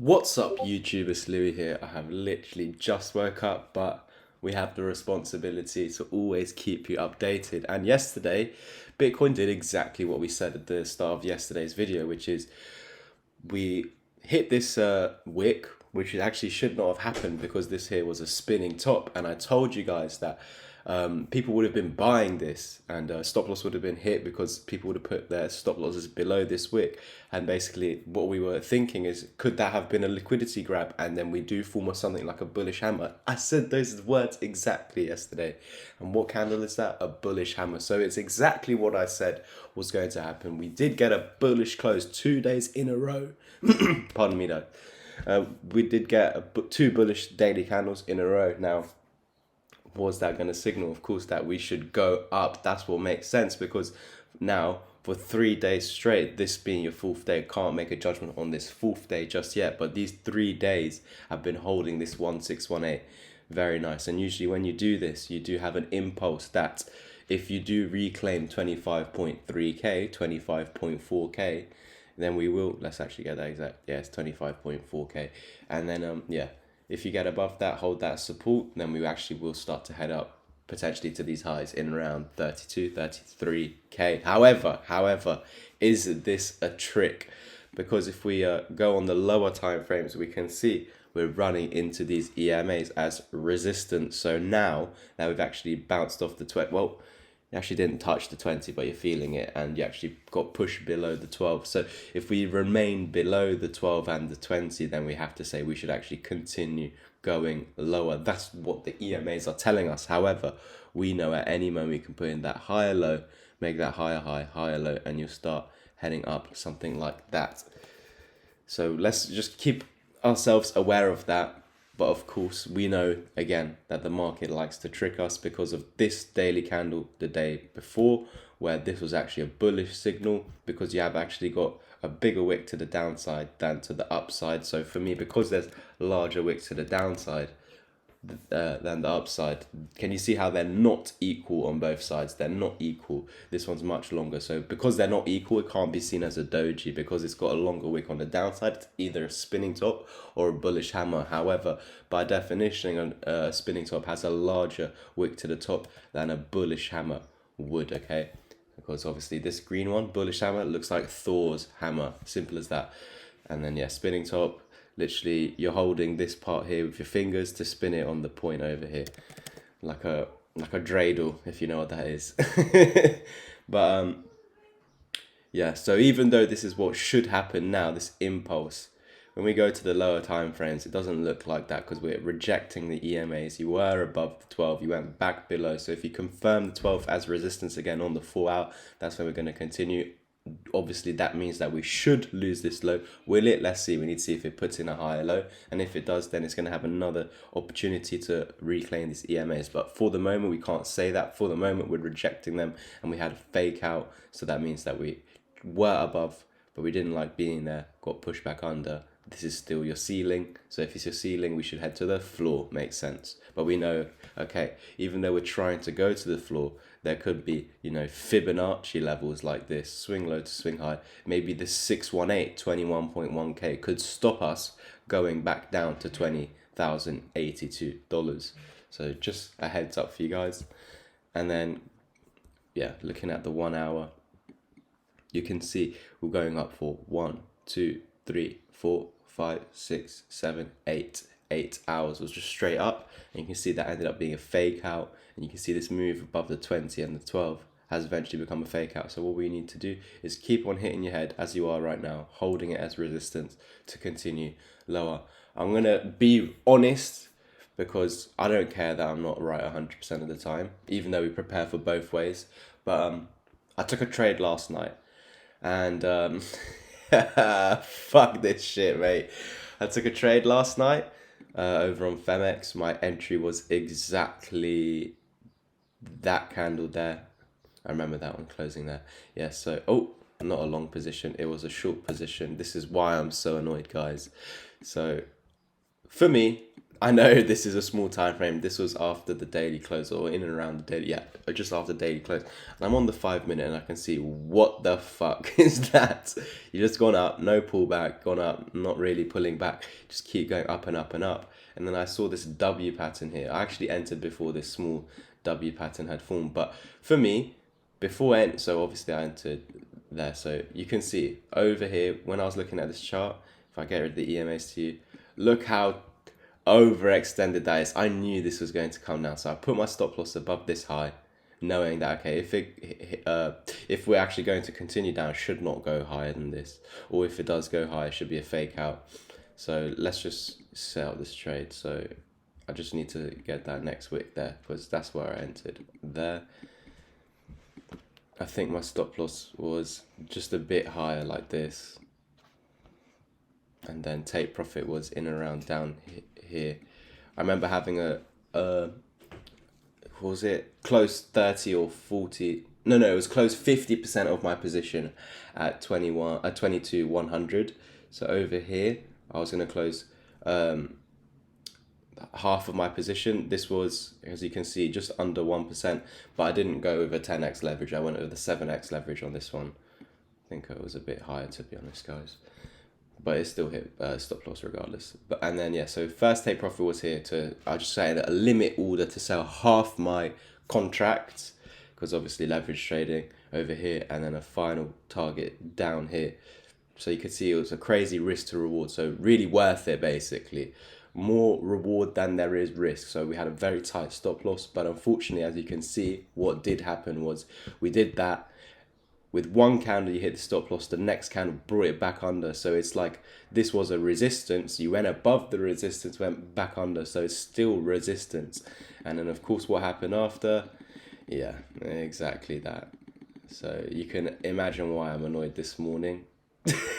What's up, YouTube? It's Louis here. I have literally just woke up, but we have the responsibility to always keep you updated. And yesterday, Bitcoin did exactly what we said at the start of yesterday's video, which is we hit this wick, which actually should not have happened because this here was a spinning top. And I told you guys that people would have been buying this and stop loss would have been hit because people would have put their stop losses below this wick. And basically what we were thinking is, could that have been a liquidity grab and then we do form something like a bullish hammer? I said those words exactly yesterday. And what candle is that? A bullish hammer. So it's exactly what I said was going to happen. We did get a bullish close 2 days in a row. Pardon me though. We did get two bullish daily candles in a row. Now, was that going to signal? Of course, that we should go up. That's what makes sense, because now for 3 days straight, this being your fourth day, can't make a judgment on this fourth day just yet, but these 3 days have been holding this 1618. Very nice. And usually when you do this, you do have an impulse that if you do reclaim 25.3k, 25.4k, then we will, let's actually get that exact, yeah, it's 25.4k. And then yeah, if you get above that, hold that support, then we actually will start to head up potentially to these highs in around 32, 33k. However, is this a trick? Because if we go on the lower time frames, we can see we're running into these EMAs as resistance. So now that we've actually bounced off the 20, well, you actually didn't touch the 20, but you're feeling it, and you actually got pushed below the 12. So if we remain below the 12 and the 20, then we have to say we should actually continue going lower. That's what the EMAs are telling us. However, we know at any moment we can put in that higher low, make that higher high, higher low, and you'll start heading up something like that. So let's just keep ourselves aware of that. But of course, we know again that the market likes to trick us because of this daily candle the day before, where this was actually a bullish signal, because you have actually got a bigger wick to the downside than to the upside. So for me, because there's larger wicks to the downside than the upside, can you see how they're not equal on both sides? They're not equal. This one's much longer. So because they're not equal, it can't be seen as a doji, because it's got a longer wick on the downside. It's either a spinning top or a bullish hammer. However, by definition, a spinning top has a larger wick to the top than a bullish hammer would, okay? Because obviously this green one, bullish hammer, looks like Thor's hammer. Simple as that. And then yeah, spinning top, literally you're holding this part here with your fingers to spin it on the point over here, like a dreidel, if you know what that is. But yeah, so even though this is what should happen now, this impulse, when we go to the lower time frames, it doesn't look like that, because we're rejecting the EMAs. You were above the 12, you went back below. So if you confirm the 12 as resistance again on the 4 hour, that's where we're going to continue. Obviously that means that we should lose this low. Will it? Let's see. We need to see if it puts in a higher low, and if it does, then it's going to have another opportunity to reclaim these EMAs. But for the moment, we can't say that. For the moment, we're rejecting them, and we had a fake out, so that means that we were above, but we didn't like being there, got pushed back under. This is still your ceiling, so if it's your ceiling, we should head to the floor. Makes sense. But we know, okay, even though we're trying to go to the floor, there could be, Fibonacci levels like this, swing low to swing high. Maybe the 618, 21.1k could stop us going back down to $20,082. So just a heads up for you guys. And then, yeah, looking at the 1 hour, you can see we're going up for 1, 2, 3, 4, 5, 6, 7, 8. 8 hours was just straight up, and you can see that ended up being a fake out, and you can see this move above the 20 and the 12 has eventually become a fake out. So what we need to do is keep on hitting your head as you are right now, holding it as resistance to continue lower. I'm going to be honest, because I don't care that I'm not right 100% of the time, even though we prepare for both ways. But I took a trade last night, and fuck this shit, mate. I took a trade last night over on PHEMEX. My entry was exactly that candle there. I remember that one closing there. Yeah, so, not a long position. It was a short position. This is why I'm so annoyed, guys. So, for me, I know this is a small time frame. This was after the daily close, or in and around the daily, yeah, or just after daily close. And I'm on the 5 minute, and I can see, what the fuck is that? You just gone up, no pullback, gone up, not really pulling back, just keep going up and up and up. And then I saw this W pattern here. I actually entered before this small W pattern had formed, but for me, so obviously I entered there. So you can see over here, when I was looking at this chart, if I get rid of the EMAs to you, look how overextended that is. I knew this was going to come down, so I put my stop loss above this high, knowing that, okay, if we're actually going to continue down, it should not go higher than this, or if it does go higher, it should be a fake out. So let's just set up this trade. So I just need to get that next wick there, because that's where I entered there. I think my stop loss was just a bit higher like this, and then take profit was in and around down here. I remember having was it close 30 or 40? No, it was close 50% of my position at 22 100. So over here, I was going to close half of my position. This was, as you can see, just under 1%, but I didn't go with a 10x leverage. I went with the 7x leverage on this one. I think it was a bit higher, to be honest, guys, but it still hit stop loss regardless. And then, yeah, so first take profit was here I'll just say that a limit order to sell half my contracts, because obviously leverage trading over here, and then a final target down here. So you could see it was a crazy risk to reward, so really worth it, basically. More reward than there is risk. So we had a very tight stop loss, but unfortunately, as you can see, what did happen was we did that. With one candle, you hit the stop loss, the next candle brought it back under. So it's like this was a resistance. You went above the resistance, went back under. So it's still resistance. And then, of course, what happened after? Yeah, exactly that. So you can imagine why I'm annoyed this morning.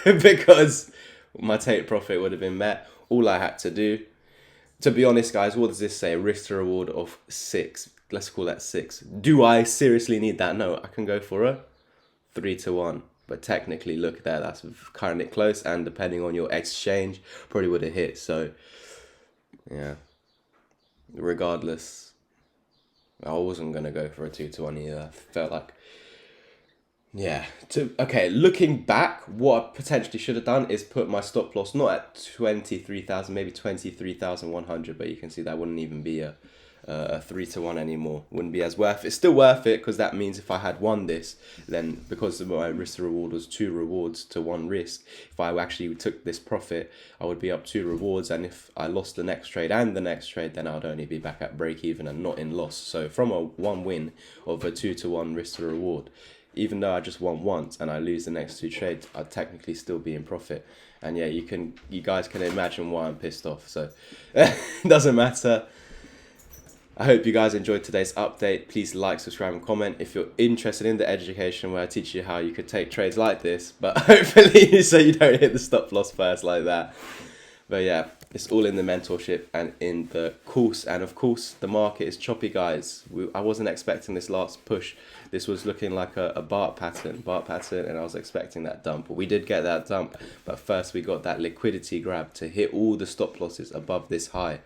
Because my take profit would have been met. All I had to do, to be honest, guys, what does this say? Risk to reward of 6. Let's call that 6. Do I seriously need that? No, I can go for a 3 to 1, but technically, look there, that's currently close, and depending on your exchange, probably would have hit. So yeah, regardless, I wasn't gonna go for a 2 to 1 either. I felt like, yeah, okay, looking back, what I potentially should have done is put my stop loss not at 23,000, maybe 23,100, but you can see that wouldn't even be a 3 to 1 anymore. Wouldn't be as worth it. Still worth it, because that means if I had won this, then because my risk to reward was 2 rewards to 1 risk, if I actually took this profit, I would be up 2 rewards, and if I lost the next trade and the next trade, then I'd only be back at break even and not in loss. So from a 1 win of a 2 to 1 risk to reward, even though I just won once and I lose the next 2 trades, I'd technically still be in profit. And yeah, you guys can imagine why I'm pissed off. So it doesn't matter. I hope you guys enjoyed today's update. Please like, subscribe, and comment if you're interested in the education where I teach you how you could take trades like this, but hopefully so you don't hit the stop loss first like that. But yeah, it's all in the mentorship and in the course. And of course, the market is choppy, guys. I wasn't expecting this last push. This was looking like a BART pattern, and I was expecting that dump. But we did get that dump. But first, we got that liquidity grab to hit all the stop losses above this high.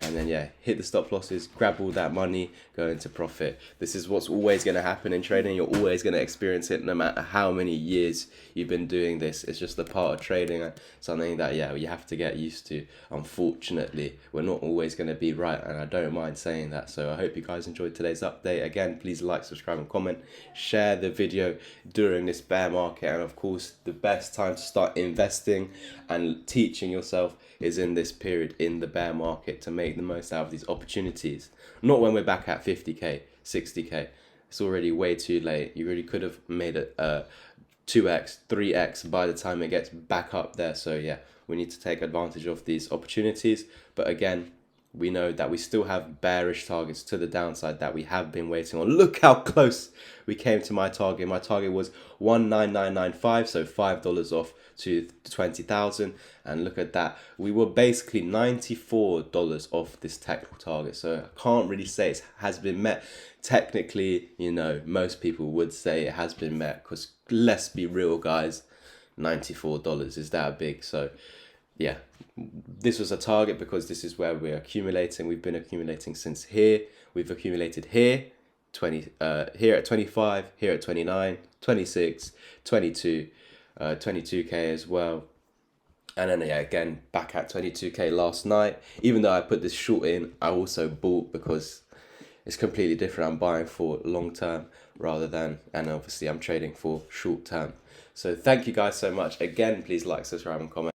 And then, yeah, hit the stop losses, grab all that money, go into profit. This is what's always going to happen in trading. You're always going to experience it no matter how many years you've been doing this. It's just a part of trading, something that, yeah, you have to get used to. Unfortunately, we're not always going to be right, and I don't mind saying that. So I hope you guys enjoyed today's update. Again, please like, subscribe, and comment. Share the video during this bear market. And of course, the best time to start investing and teaching yourself is in this period in the bear market, to make the most out of these opportunities. Not when we're back at 50k, 60k. It's already way too late. You really could have made it 2x, 3x by the time it gets back up there. So yeah, we need to take advantage of these opportunities. But again, we know that we still have bearish targets to the downside that we have been waiting on. Look how close we came to my target. My target was 19995, so $5 off to 20,000. And look at that. We were basically $94 off this technical target. So I can't really say it has been met. Technically, you know, most people would say it has been met, because let's be real, guys, $94, is that big? So yeah, this was a target because this is where we're accumulating. We've been accumulating since here. We've accumulated here, here at 25, here at 29, 26, 22, 22k as well. And then yeah, again back at 22k last night. Even though I put this short in, I also bought because it's completely different. I'm buying for long term rather than, and obviously I'm trading for short term. So thank you guys so much. Again, please like, subscribe and comment.